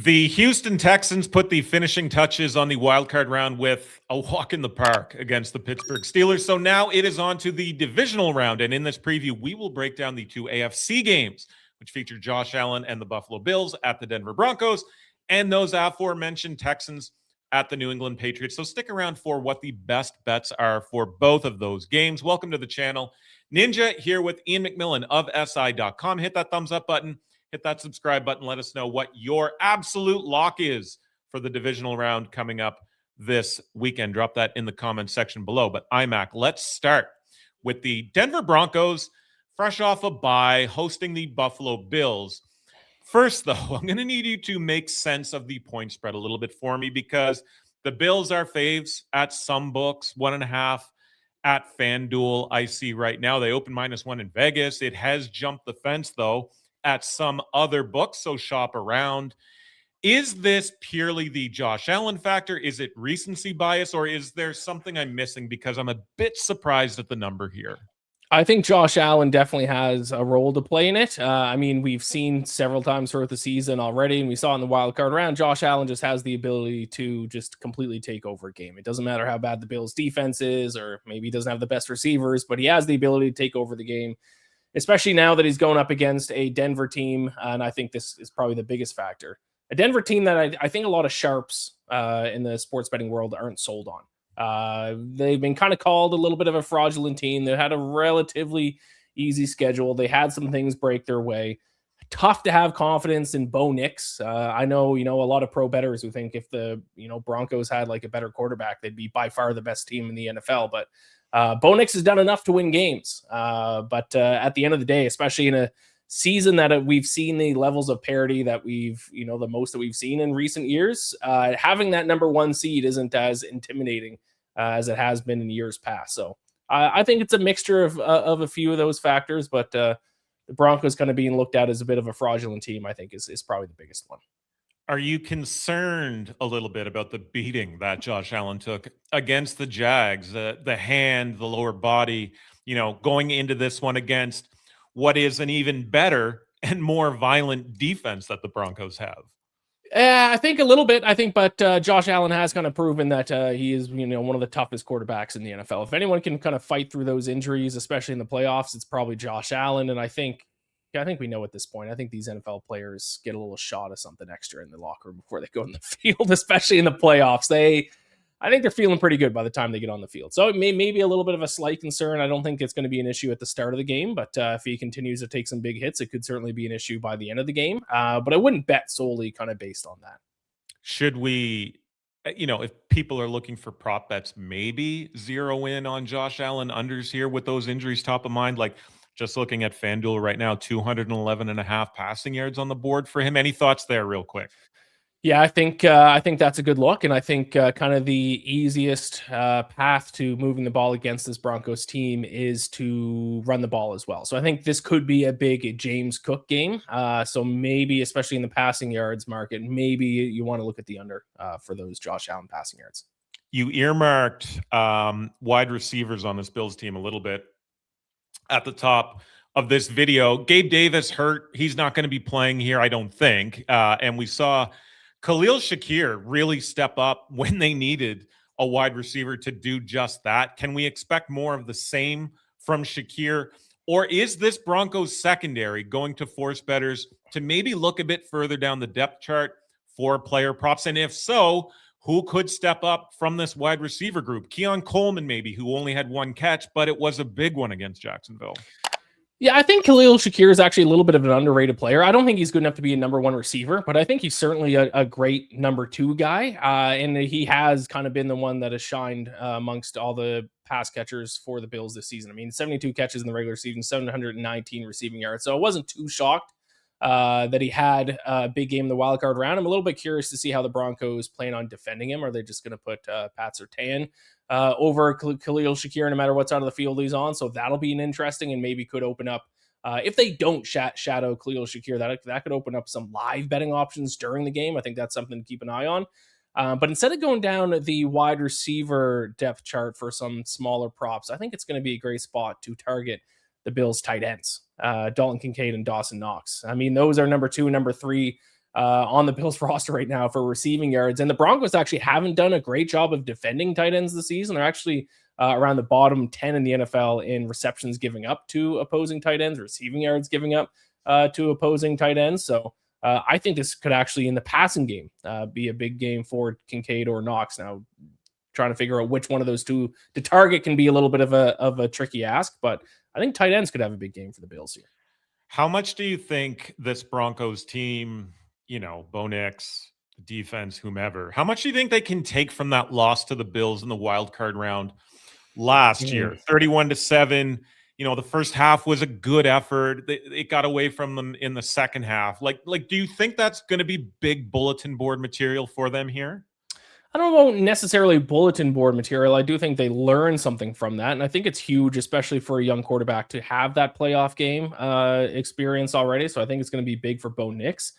The Houston Texans put the finishing touches on the wildcard round with a walk in the park against the Pittsburgh Steelers. So now it is on to the divisional round. And in this preview, we will break down the two AFC games, which feature Josh Allen and the Buffalo Bills at the Denver Broncos, and those aforementioned Texans at the New England Patriots. So stick around for what the best bets are for both of those games. Welcome to the channel. Ninja here with Iain MacMillan of SI.com. Hit that thumbs up button. Hit that subscribe button. Let us know what your absolute lock is for the divisional round coming up this weekend. Drop that in the comments section below. But IMAC, let's start with the Denver Broncos, fresh off a bye, hosting the Buffalo Bills. First, though, I'm going to need you to make sense of the point spread a little bit for me, because the Bills are faves at some books, 1.5 at FanDuel. I see right now they open -1 in Vegas. It has jumped the fence, though, at some other books, so shop around. Is this purely the Josh Allen factor? Is it recency bias, or is there something I'm missing? Because I'm a bit surprised at the number here. I think Josh Allen definitely has a role to play in it. I mean, we've seen several times throughout the season already, and we saw in the wild card round, Josh Allen just has the ability to just completely take over a game. It doesn't matter how bad the Bills' defense is, or maybe he doesn't have the best receivers, but he has the ability to take over the game, especially now that he's going up against a Denver team. And I think this is probably the biggest factor. A Denver team that I think a lot of sharps in the sports betting world aren't sold on. They've been kind of called a little bit of a fraudulent team. They had a relatively easy schedule. They had some things break their way. Tough to have confidence in Bo Nix. I know, a lot of pro bettors who think if the, Broncos had like a better quarterback, they'd be by far the best team in the NFL. But Bo Nix has done enough to win games. But at the end of the day, especially in a season that we've seen the levels of parity that we've, the most that we've seen in recent years, having that number one seed isn't as intimidating as it has been in years past. So I think it's a mixture of a few of those factors, but the Broncos kind of being looked at as a bit of a fraudulent team, I think is probably the biggest one. Are you concerned a little bit about the beating that Josh Allen took against the Jags, the hand, the lower body, going into this one against what is an even better and more violent defense that the Broncos have? I think a little bit. But Josh Allen has kind of proven that he is, one of the toughest quarterbacks in the NFL. If anyone can kind of fight through those injuries, especially in the playoffs, it's probably Josh Allen. And I think we know at this point, I think these NFL players get a little shot of something extra in the locker room before they go in the field, especially in the playoffs. I think they're feeling pretty good by the time they get on the field. So it may be a little bit of a slight concern. I don't think it's going to be an issue at the start of the game, but if he continues to take some big hits, it could certainly be an issue by the end of the game. But I wouldn't bet solely kind of based on that. Should we, if people are looking for prop bets, maybe zero in on Josh Allen unders here with those injuries top of mind? Like just looking at FanDuel right now, 211.5 passing yards on the board for him. Any thoughts there real quick? Yeah, I think that's a good look, and I think kind of the easiest path to moving the ball against this Broncos team is to run the ball as well. So I think this could be a big James Cook game. So maybe, especially in the passing yards market, maybe you want to look at the under for those Josh Allen passing yards. You earmarked wide receivers on this Bills team a little bit at the top of this video. Gabe Davis hurt. He's not going to be playing here, I don't think. And we saw Khalil Shakir really step up when they needed a wide receiver to do just that. Can we expect more of the same from Shakir? Or is this Broncos secondary going to force bettors to maybe look a bit further down the depth chart for player props? And if so, who could step up from this wide receiver group? Keon Coleman maybe, who only had one catch, but it was a big one against Jacksonville. Yeah, I think Khalil Shakir is actually a little bit of an underrated player. I don't think he's good enough to be a number one receiver, but I think he's certainly a great number two guy. And he has kind of been the one that has shined amongst all the pass catchers for the Bills this season. I mean, 72 catches in the regular season, 719 receiving yards. So I wasn't too shocked that he had a big game in the wild card round. I'm a little bit curious to see how the Broncos plan on defending him. Are they just going to put Pat Surtain over Khalil Shakir no matter what side of the field he's on? So that'll be an interesting and maybe could open up, if they don't shadow Khalil Shakir, that could open up some live betting options during the game. I think that's something to keep an eye on. But instead of going down the wide receiver depth chart for some smaller props, I think it's going to be a great spot to target the Bills tight ends, Dalton Kincaid and Dawson Knox. I mean, those are number 2 and number 3 on the Bills roster right now for receiving yards. And the Broncos actually haven't done a great job of defending tight ends this season. They're actually around the bottom 10 in the NFL in receptions giving up to opposing tight ends, receiving yards giving up to opposing tight ends. So I think this could actually, in the passing game, be a big game for Kincaid or Knox. Now, trying to figure out which one of those two to target can be a little bit of a tricky ask, but I think tight ends could have a big game for the Bills here. How much do you think this Broncos team, Bo Nix, defense, whomever, how much do you think they can take from that loss to the Bills in the wild card round last year? 31-7. The first half was a good effort. It got away from them in the second half. Like, do you think that's going to be big bulletin board material for them here? I don't know necessarily bulletin board material. I do think they learn something from that. And I think it's huge, especially for a young quarterback, to have that playoff game experience already. So I think it's going to be big for Bo Nix.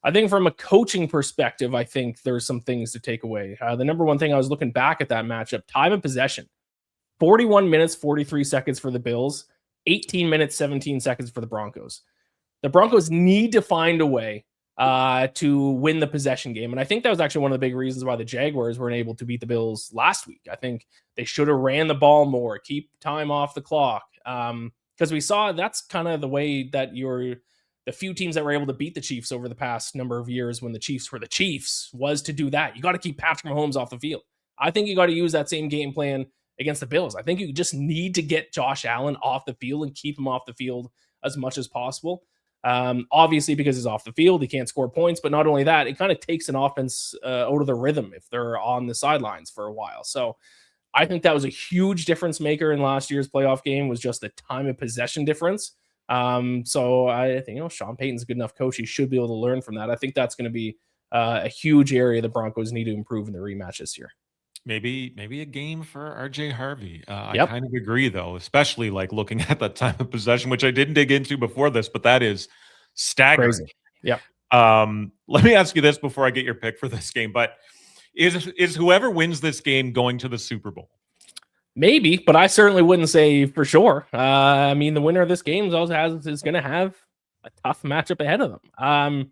I think from a coaching perspective, I think there's some things to take away. The number one thing, I was looking back at that matchup, time of possession, 41 minutes, 43 seconds for the Bills, 18 minutes, 17 seconds for the Broncos. The Broncos need to find a way to win the possession game. And I think that was actually one of the big reasons why the Jaguars weren't able to beat the Bills last week. I think they should have ran the ball more, keep time off the clock. Because we saw that's kind of the way that the few teams that were able to beat the Chiefs over the past number of years when the Chiefs were the Chiefs was to do that. You got to keep Patrick Mahomes off the field. I think you got to use that same game plan against the Bills. I think you just need to get Josh Allen off the field and keep him off the field as much as possible. Obviously, because he's off the field, he can't score points. But not only that, it kind of takes an offense out of the rhythm if they're on the sidelines for a while. So I think that was a huge difference maker in last year's playoff game, was just the time of possession difference. So I think, Sean Payton's a good enough coach. He should be able to learn from that. I think that's going to be a huge area the Broncos need to improve in the rematch this year. Maybe a game for RJ Harvey. Yep. I kind of agree, though, especially like looking at that time of possession, which I didn't dig into before this, but that is staggering. Crazy. Yep. Let me ask you this before I get your pick for this game, but is whoever wins this game going to the Super Bowl? Maybe, but I certainly wouldn't say for sure. I mean, the winner of this game is going to have a tough matchup ahead of them.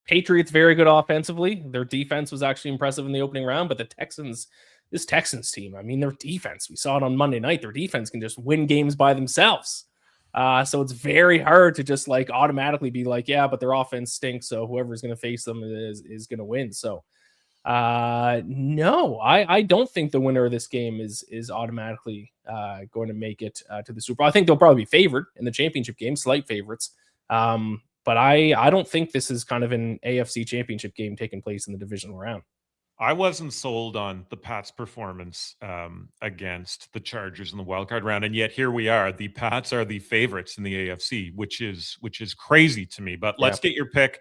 Patriots very good offensively. Their defense was actually impressive in the opening round, but this Texans team, I mean, their defense, we saw it on Monday night. Their defense can just win games by themselves. So it's very hard to just like automatically be like, yeah, but their offense stinks, so whoever's going to face them is going to win. So no, I don't think the winner of this game is automatically going to make it to the Super Bowl. I think they'll probably be favored in the championship game, slight favorites. But I don't think this is kind of an AFC championship game taking place in the divisional round. I wasn't sold on the Pats' performance against the Chargers in the wildcard round, and yet here we are. The Pats are the favorites in the AFC, which is crazy to me. But let's get your pick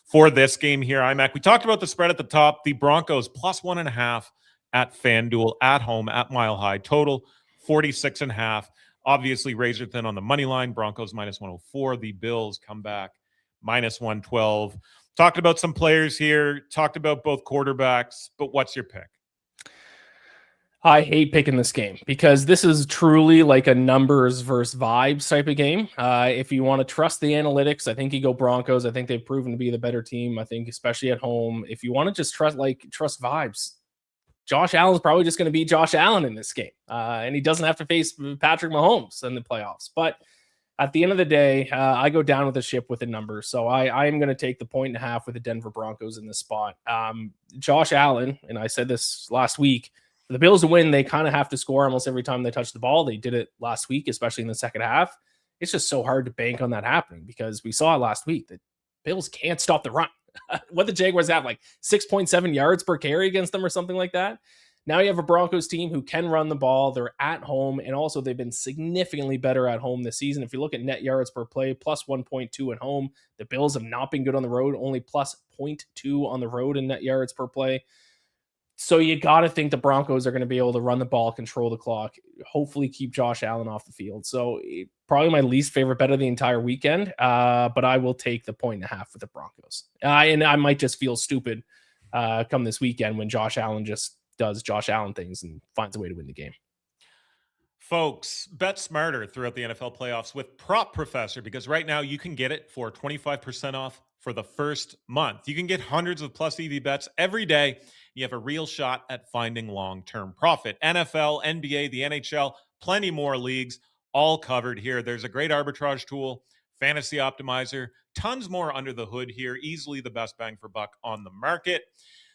for this game here, IMAC. We talked about the spread at the top. The Broncos plus 1.5 at FanDuel at home at Mile High. Total 46.5. Obviously razor thin on the money line. Broncos minus 104. The Bills come back minus 112. Talked about some players here, talked about both quarterbacks, but what's your pick? I hate picking this game because this is truly like a numbers versus vibes type of game. If you want to trust the analytics, I think you go Broncos. I think they've proven to be the better team. I think especially at home. If you want to just trust vibes, Josh Allen's probably just going to beat Josh Allen in this game. And he doesn't have to face Patrick Mahomes in the playoffs. But at the end of the day, I go down with the ship with the numbers. So I am going to take the 1.5 with the Denver Broncos in this spot. Josh Allen, and I said this last week, for the Bills to win, they kind of have to score almost every time they touch the ball. They did it last week, especially in the second half. It's just so hard to bank on that happening because we saw it last week that Bills can't stop the run. What the Jaguars have, like 6.7 yards per carry against them or something like that. Now you have a Broncos team who can run the ball. They're at home, and also they've been significantly better at home this season. If you look at net yards per play, plus 1.2 at home. The Bills have not been good on the road, only plus 0.2 on the road in net yards per play. So you got to think the Broncos are going to be able to run the ball, control the clock, hopefully keep Josh Allen off the field. So probably my least favorite bet of the entire weekend, but I will take the 1.5 for the Broncos. And I might just feel stupid come this weekend when Josh Allen just does Josh Allen things and finds a way to win the game. Folks, bet smarter throughout the NFL playoffs with Prop Professor, because right now you can get it for 25% off for the first month. You can get hundreds of plus EV bets every day. You have a real shot at finding long-term profit. NFL, NBA, the NHL, plenty more leagues, all covered here. There's a great arbitrage tool, fantasy optimizer, tons more under the hood here. Easily the best bang for buck on the market.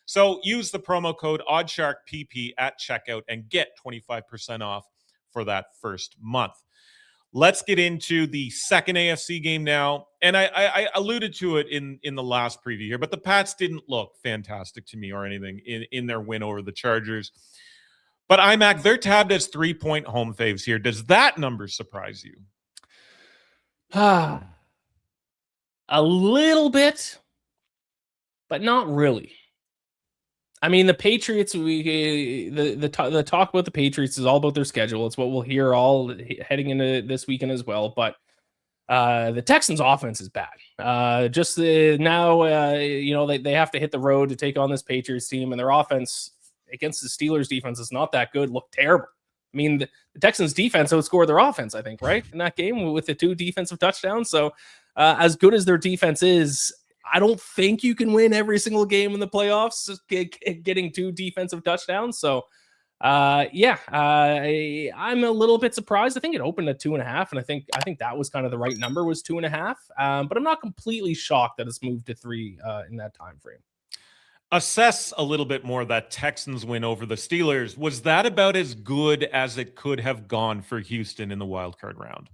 So use the promo code OddsSharkPP at checkout and get 25% off for that first month. Let's get into the second AFC game now. And I alluded to it in the last preview here, but the Pats didn't look fantastic to me or anything in their win over the Chargers. But IMAC, they're tabbed as 3-point home faves here. Does that number surprise you? A little bit, but not really. I mean, the Patriots, the talk about the Patriots is all about their schedule. It's what we'll hear all heading into this weekend as well. But the Texans' offense is bad. Now, they have to hit the road to take on this Patriots team, and their offense against the Steelers' defense is not that good. Looked terrible. I mean, the Texans' defense outscored their offense, I think, right, in that game with the 2 defensive touchdowns. So as good as their defense is, I don't think you can win every single game in the playoffs getting 2 defensive touchdowns. So, I'm a little bit surprised. I think it opened at 2.5, and I think that was kind of the right number, was 2.5. But I'm not completely shocked that it's moved to 3 in that time frame. Assess a little bit more that Texans win over the Steelers. Was that about as good as it could have gone for Houston in the wildcard round?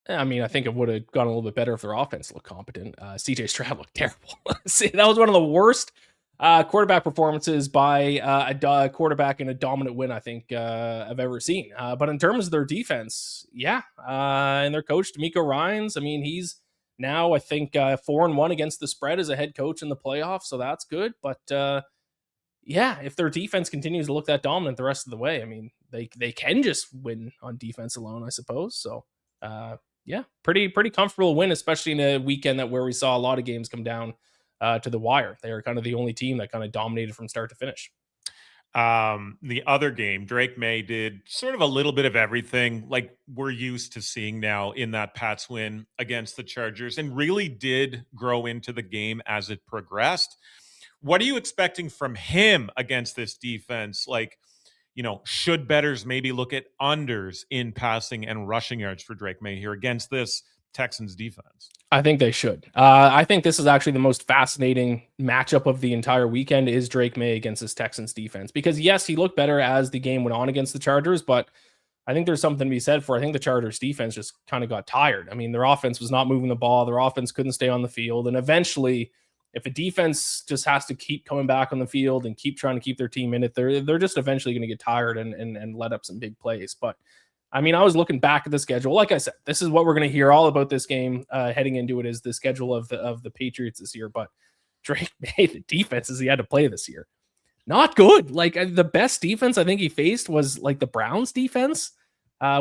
I mean, I think it would have gone a little bit better if their offense looked competent. CJ Stroud looked terrible. See, that was one of the worst quarterback performances by a quarterback in a dominant win I think I've ever seen. But in terms of their defense, and their coach, D'Amico Ryans, I mean, he's now, I think, 4-1 against the spread as a head coach in the playoffs, so that's good. But if their defense continues to look that dominant the rest of the way, I mean, they can just win on defense alone, I suppose. So, pretty comfortable win, especially in a weekend where we saw a lot of games come down to the wire. They are kind of the only team that kind of dominated from start to finish. The other game, Drake Maye did sort of a little bit of everything like we're used to seeing now in that Pats win against the Chargers, and really did grow into the game as it progressed. What are you expecting from him against this defense? Like, should bettors maybe look at unders in passing and rushing yards for Drake Maye here against this Texans defense? I think they should. I think this is actually the most fascinating matchup of the entire weekend, is Drake Maye against this Texans defense. Because yes, he looked better as the game went on against the Chargers, but I think there's something to be said for, I think the Chargers defense just kind of got tired. I mean, their offense was not moving the ball. Their offense couldn't stay on the field. And eventually, if a defense just has to keep coming back on the field and keep trying to keep their team in it, they're just eventually going to get tired and let up some big plays. But I mean, I was looking back at the schedule. Like I said, this is what we're going to hear all about this game heading into it, is the schedule of the Patriots this year. But Drake Maye, the defenses he had to play this year, not good. Like, the best defense I think he faced was like the Browns defense,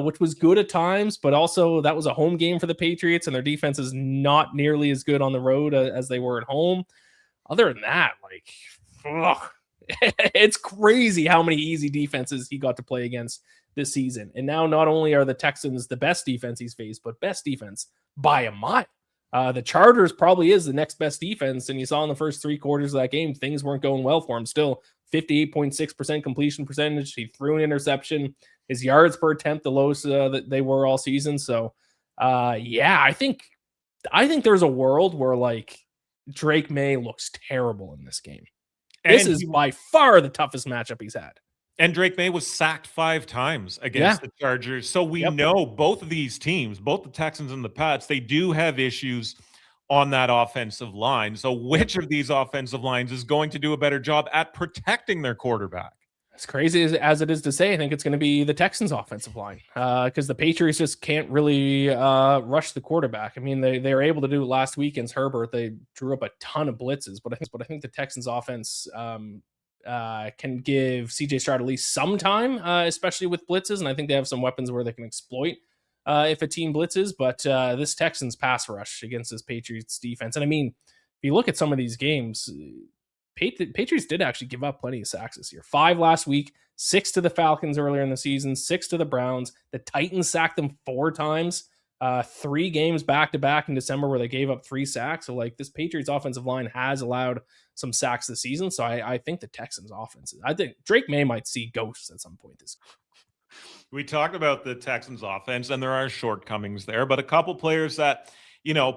which was good at times, but also that was a home game for the Patriots, and their defense is not nearly as good on the road as they were at home. Other than that, it's crazy how many easy defenses he got to play against this season. And now not only are the Texans the best defense he's faced, but best defense by a mile. The Chargers probably is the next best defense, and you saw in the first 3 quarters of that game, things weren't going well for him. Still 58.6% completion percentage. He threw an interception. His yards per attempt, the lowest that they were all season. So, I think there's a world where like Drake Maye looks terrible in this game. This is by far the toughest matchup he's had. And Drake Maye was sacked 5 times against the Chargers. So we know both of these teams, both the Texans and the Pats, they do have issues on that offensive line. So which of these offensive lines is going to do a better job at protecting their quarterback? As crazy as it is to say, I think it's going to be the Texans offensive line, because the Patriots just can't really rush the quarterback. I mean, they were able to do it last week against Herbert. They drew up a ton of blitzes, but I think the Texans offense can give CJ Stroud at least some time, especially with blitzes. And I think they have some weapons where they can exploit if a team blitzes. But this Texans pass rush against this Patriots defense. And I mean, if you look at some of these games, Patriots did actually give up plenty of sacks this year. 5 last week, 6 to the Falcons earlier in the season, 6 to the Browns. The Titans sacked them 4 times 3 games back to back in December where they gave up 3 sacks. So like this Patriots offensive line has allowed some sacks this season. So I think the Texans offense, I think Drake Maye might see ghosts at some point this year. We talked about the Texans offense, and there are shortcomings there, but a couple players that,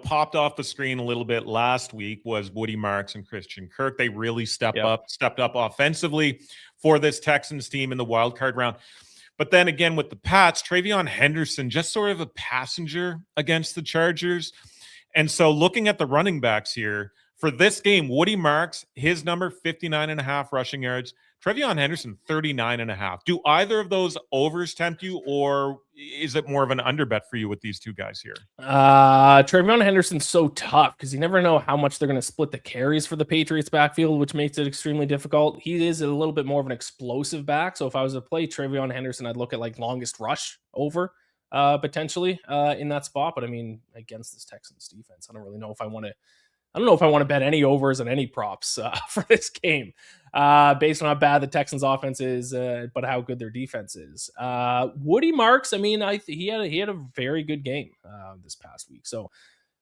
popped off the screen a little bit last week was Woody Marks and Christian Kirk. They really stepped up offensively for this Texans team in the wild card round. But then again, with the Pats, Travion Henderson, just sort of a passenger against the Chargers. And so looking at the running backs here, for this game, Woody Marks, his number 59.5 rushing yards. Travion Henderson, 39.5. Do either of those overs tempt you, or is it more of an under bet for you with these two guys here? Travion Henderson's so tough because you never know how much they're going to split the carries for the Patriots backfield, which makes it extremely difficult. He is a little bit more of an explosive back. So if I was to play Travion Henderson, I'd look at like longest rush over potentially in that spot. But I mean, against this Texans defense, I don't really know if I want to. I don't know if I want to bet any overs and any props for this game based on how bad the Texans offense is, but how good their defense is. Woody Marks, I mean, he had a very good game this past week. So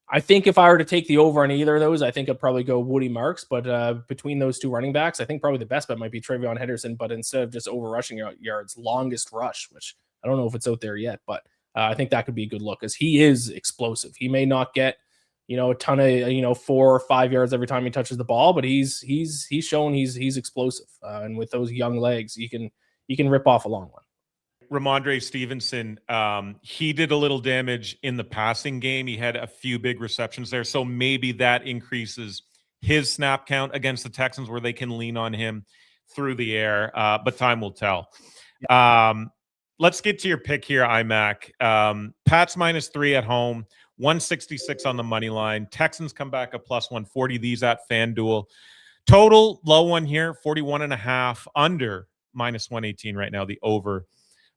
I think if I were to take the over on either of those, I think I'd probably go Woody Marks. But between those two running backs, I think probably the best bet might be Travion Henderson. But instead of just over rushing yards, longest rush, which I don't know if it's out there yet, but I think that could be a good look because he is explosive. He may not get a ton of 4 or 5 yards every time he touches the ball, but he's shown he's explosive, and with those young legs, he can rip off a long one. Ramondre Stevenson, he did a little damage in the passing game. He had a few big receptions there, so maybe that increases his snap count against the Texans, where they can lean on him through the air. But time will tell. Let's get to your pick here, iMac. Pats -3 at home. 166 on the money line. Texans come back a plus 140. These at FanDuel. Total low one here, 41.5. Under -118 right now. The over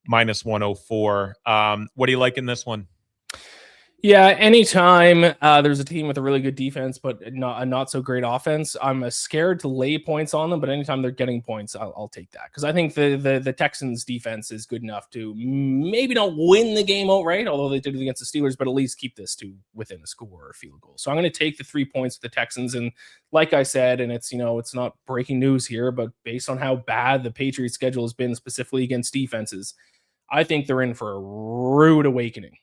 -104. What do you like in this one? Yeah, anytime there's a team with a really good defense but a not so great offense, I'm scared to lay points on them. But anytime they're getting points, I'll take that because I think the Texans defense is good enough to maybe not win the game outright, although they did it against the Steelers, but at least keep this to within a score or a field goal. So I'm going to take the 3 points with the Texans, and like I said, and it's it's not breaking news here, but based on how bad the Patriots schedule has been, specifically against defenses, I think they're in for a rude awakening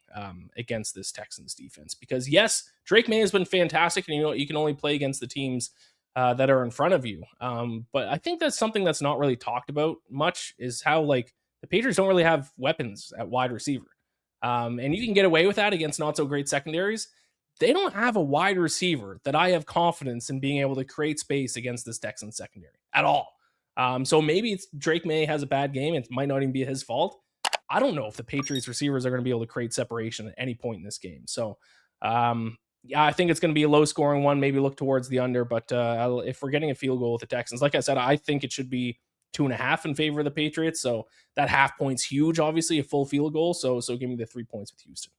against this Texans defense because, yes, Drake Maye has been fantastic, and you can only play against the teams that are in front of you. But I think that's something that's not really talked about much is how the Patriots don't really have weapons at wide receiver. And you can get away with that against not so great secondaries. They don't have a wide receiver that I have confidence in being able to create space against this Texans secondary at all. So maybe it's Drake Maye has a bad game. It might not even be his fault. I don't know if the Patriots receivers are going to be able to create separation at any point in this game. So, I think it's going to be a low scoring one, maybe look towards the under, but if we're getting a field goal with the Texans, like I said, I think it should be 2.5 in favor of the Patriots. So that half point's huge, obviously a full field goal. So give me the 3 points with Houston.